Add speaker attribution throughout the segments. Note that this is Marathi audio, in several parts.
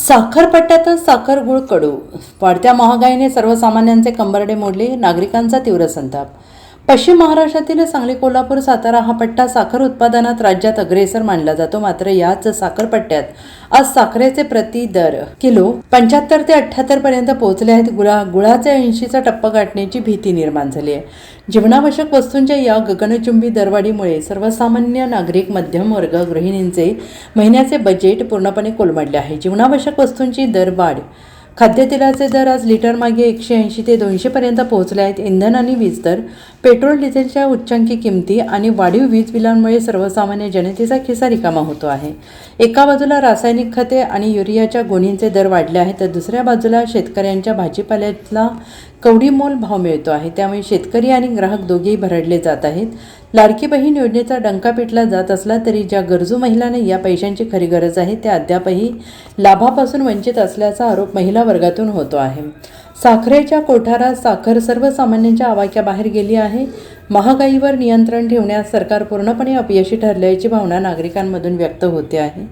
Speaker 1: साखरपट्ट्यातच साखर गुळ कडू. वाढत्या महागाईने सर्वसामान्यांचे कंबरडे मोडले. नागरिकांचा तीव्र संताप. पश्चिम महाराष्ट्रातील सांगली, कोल्हापूर, सातारा हा पट्टा साखर उत्पादनात राज्यात अग्रेसर मानला जातो. मात्र याच साखरपट्ट्यात आज साखरेचे प्रति दर किलो 75 ते 78 पर्यंत पोहोचले आहेत. गुळाचे 80चा टप्पा गाठण्याची भीती निर्माण झाली आहे. जीवनावश्यक वस्तूंच्या या गगनचुंबी दरवाढीमुळे सर्वसामान्य नागरिक, मध्यम वर्ग, गृहिणींचे महिन्याचे बजेट पूर्णपणे कोलमडले आहे. जीवनावश्यक वस्तूंची दरवाढ. खाद्यतेलाचे दर आज लिटर मागे 180 ते 200 पर्यंत पोहोचले आहेत. इंधन आणि वीज दर, पेट्रोल डिझेलच्या उच्चांकी किमती आणि वाढीव वीज बिलांमुळे सर्वसामान्य जनतेचा खिसा रिकामा होतो आहे. एका बाजूला रासायनिक खते आणि युरियाच्या गोणींचे दर वाढले आहेत, तर दुसऱ्या बाजूला शेतकऱ्यांच्या भाजीपाल्याला कवडीमोल भाव मिळतो आहे. त्यामुळे शेतकरी आणि ग्राहक दोघेही भरडले जात आहेत. लाडकी बहीण योजनेचा डंका पिटला जात असला तरी ज्या गरजू महिलांना या पैशांची खरी गरज आहे त्या अद्यापही लाभापासून वंचित असल्याचा आरोप महिला वर्गातून होतो आहे. साखरेच्या कोठारात साखर सर्वसामान्यांच्या आवाक्याबाहेर गेली आहे. महागाईवर नियंत्रण ठेवण्यास सरकार पूर्णपणे अपयशी ठरल्याची भावना नागरिकांमधून व्यक्त होते आहे.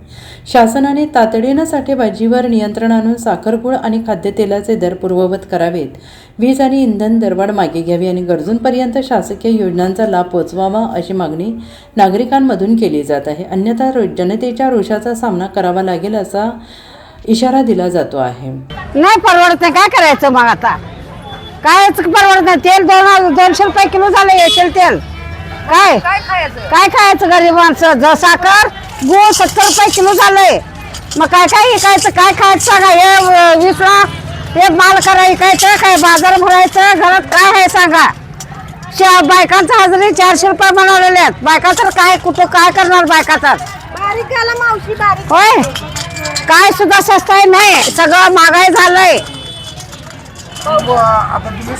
Speaker 1: शासनाने तातडीनं साठेबाजीवर नियंत्रण आणून साखर, गुळ आणि खाद्यतेलाचे दर पूर्ववत करावेत. वीज आणि इंधन दरवाढ मागे घ्यावी आणि गरजूंपर्यंत शासकीय योजनांचा लाभ पोहोचवावा अशी मागणी नागरिकांमधून केली जात आहे. अन्यथा जनतेच्या रोषाचा सामना करावा लागेल असा इशारा दिला जातो आहे.
Speaker 2: नाही परवडत नाही, काय करायचं मग आता? कायच परवडत नाही. तेल 200 रुपये किलो झालं. येशील तेल काय खायचं गरीब माणसं? साखर, गूळ 70 रुपये किलो झालंय. मग काय विकायचं? काय खायचं सांगा? हे 20ला ते माल करायचं, काय बाजार भरायचं? घरात काय आहे सांगा? बायकांचा हजेरी 400 रुपये बनवलेले आहेत. बायका तर काय कुठं काय करणार? बायका तर होय, काय सुद्धा स्वस्त नाही, सगळं महागाई झालंय.
Speaker 3: आता तुम्ही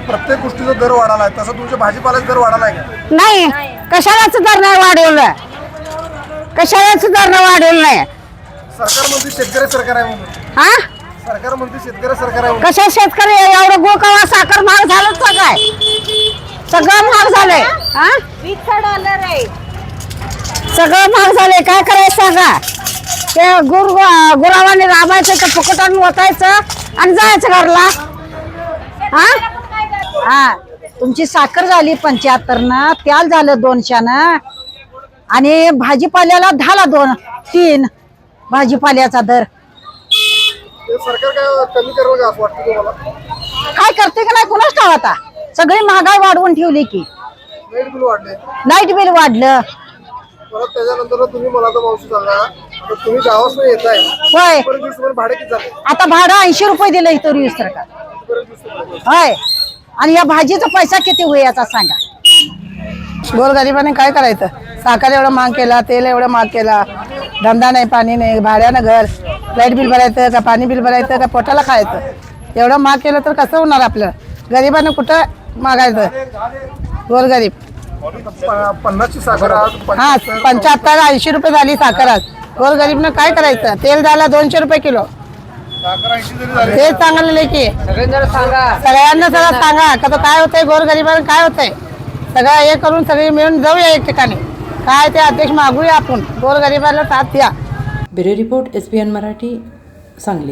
Speaker 3: प्रत्येक गोष्टीचा दर वाढाला आहे, तसं तुमच्या भाजीपाल्याचा दर वाढाला आहे का?
Speaker 2: नाही, कशालाच दर नाही वाढवलं. कशालाच दर नाही वाढवलं नाही.
Speaker 3: सरकार म्हणते शेतकरी सरकार आहे म्हणून.
Speaker 2: हा,
Speaker 3: सरकार म्हणते शेतकरी सरकार आहे.
Speaker 2: कशा शेतकरी? एवढं गो कवा साखर महाग झालं का? काय सगळं महाग झालंय. हा, सगळं महाग झालंय. काय करायचं सांगा? ते गुरावाने राबायचं, तर फुकटाने ओतायचं आणि जायचं घरला. हा, तुमची साखर झाली 75 त्याल झालं 200 आणि भाजीपाल्याला 10ला 3 भाजीपाल्याचा दर.
Speaker 3: सरकार काय कमी करेल का असं वाटतं तुम्हाला?
Speaker 2: काय करते का नाही कुणाच ठाव. आता सगळी महागाई वाढवून ठेवली की.
Speaker 3: लाईट बिल वाढले,
Speaker 2: लाईट बिल वाढलं.
Speaker 3: परत त्याच्यानंतर तुम्ही मला तर मावशी सांगा, तुम्ही गावास नाही येत आहे.
Speaker 2: होय,
Speaker 3: भाडे किती झाले?
Speaker 2: आता भाडं 80 रुपये दिलं इथं 20 टक्का. होय, आणि या भाजीचा पैसा किती होयाचा सांगा?
Speaker 4: गोरगरिबाने काय करायचं? साखर एवढं महाग केला, तेल एवढं महाग केला, धंदा नाही, पाणी नाही, भाड्यानं घर, लाईट बिल भरायचं का, पाणी बिल भरायचं का, पोटाला खायचं? एवढं महाग केलं तर कसं होणार आपलं? गरिबानं कुठं मागायचं? गोरगरीब
Speaker 3: 50ची साखर आज
Speaker 4: हा 75-80 रुपये झाली साखर आज. गोरगरीबनं काय करायचं? तेल झाला 200 रुपये किलो.
Speaker 3: साखर 80 जरी झाली.
Speaker 4: तेच चांगलं की सगळ्यांना सगळं सांगा कसं काय होतंय, गोरगरिबांना काय होतंय. सगळं हे करून सगळे मिळून जाऊया एक ठिकाणी. काय ते अध्यक्ष मागूया आपण, गोरगरिबाला साथ द्या.
Speaker 1: Bureau report, SBN Marathi, Sangli.